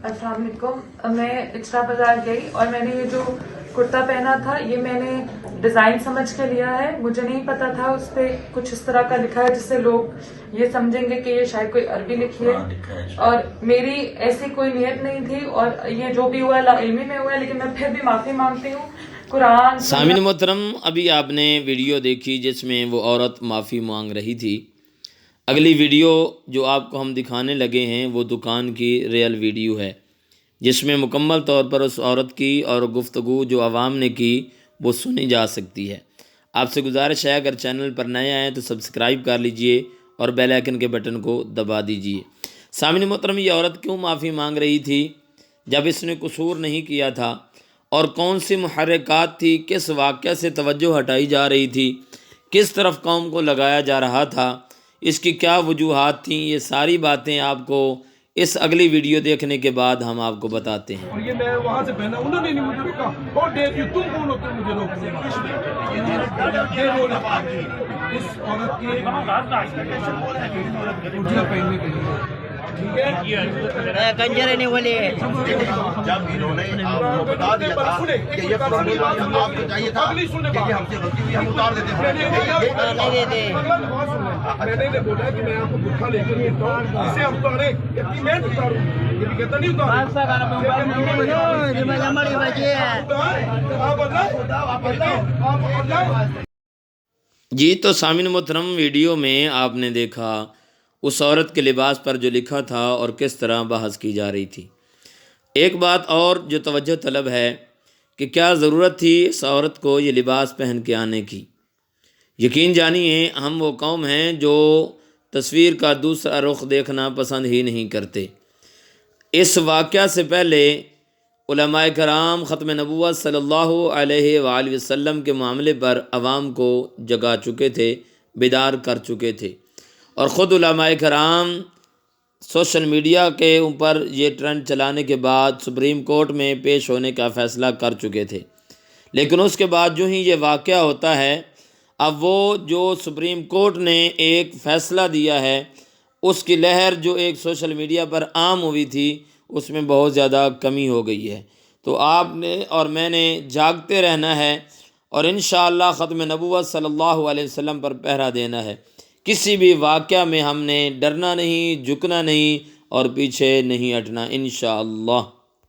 अस्सलाम वालेकुम। मैं इचरा बाजार गई और मैंने ये जो कुर्ता पहना था ये मैंने डिज़ाइन समझ के लिया है। मुझे नहीं पता था उस पर कुछ इस तरह का लिखा है जिससे लोग ये समझेंगे कि ये शायद कोई अरबी लिखी है, और मेरी ऐसी कोई नियत नहीं थी, और ये जो भी हुआ लाइल्मी में हुआ है, लेकिन मैं फिर भी माफ़ी मांगती हूँ। कुरान सामिन मोहतरम, अभी आपने वीडियो देखी जिसमें वो औरत माफ़ी मांग रही थी। अगली वीडियो जो आपको हम दिखाने लगे हैं वो दुकान की रियल वीडियो है, जिसमें मुकम्मल तौर पर उस औरत की और गुफ्तगू जो आवाम ने की वो सुनी जा सकती है। आपसे गुजारिश है, अगर चैनल पर नए आएँ तो सब्सक्राइब कर लीजिए और बेल आइकन के बटन को दबा दीजिए। सामिन मोहतरम, ये औरत क्यों माफ़ी मांग रही थी जब इसने कसूर नहीं किया था, और कौन सी मुहर्रिकात थी, किस वाक़या से तवज्जो हटाई जा रही थी, किस तरफ कौम को लगाया जा रहा था, इसकी क्या वजूहात थीं, ये सारी बातें आपको इस अगली वीडियो देखने के बाद हम आपको बताते हैं। और ये मैं वहाँ से पहना, उन्होंने नहीं मुझे रोका। और डेट यू, तुम कौन होते मुझे रोकने? ये बोला इस औरत की पहनने के लिए, ठीक है, कंजर नहीं बोले। जब इन्होंने आपको बता दिया था कि ये पुरानी बात आपको चाहिए था कि ये हमसे गलती हुई, हम उतार देते हैं। नहीं देते। मैंने बोला कि मैं आपको भूखा लेकर देता हूँ, इसे हम उतारे, कि मैं उतारूँ, ये भी कहता नहीं उतार। जी, तो सामिन मोहतरम, वीडियो में आपने देखा उस औरत के लिबास पर जो लिखा था और किस तरह बहस की जा रही थी। एक बात और जो तवज्जो तलब है कि क्या ज़रूरत थी इस औरत को ये लिबास पहन के आने की। यकीन जानिए, हम वो कौम हैं जो तस्वीर का दूसरा रुख देखना पसंद ही नहीं करते। इस वाक़या से पहले उलमाए कराम ख़त्म नबुव्वत सल्लल्लाहु अलैहि वसल्लम के मामले पर आवाम को जगा चुके थे, बेदार कर चुके थे, और ख़ुद उलमाए कराम सोशल मीडिया के ऊपर ये ट्रेंड चलाने के बाद सुप्रीम कोर्ट में पेश होने का फ़ैसला कर चुके थे। लेकिन उसके बाद जो ही ये वाक़या होता है, अब वो जो सुप्रीम कोर्ट ने एक फ़ैसला दिया है उसकी लहर जो एक सोशल मीडिया पर आम हुई थी उसमें बहुत ज़्यादा कमी हो गई है। तो आपने और मैंने जागते रहना है और इंशाअल्लाह ख़त्म नबुव्वत सल्लल्लाहु अलैहि वसल्लम पर पहरा देना है। किसी भी वाक़या में हमने डरना नहीं, झुकना नहीं और पीछे नहीं हटना इंशाअल्लाह।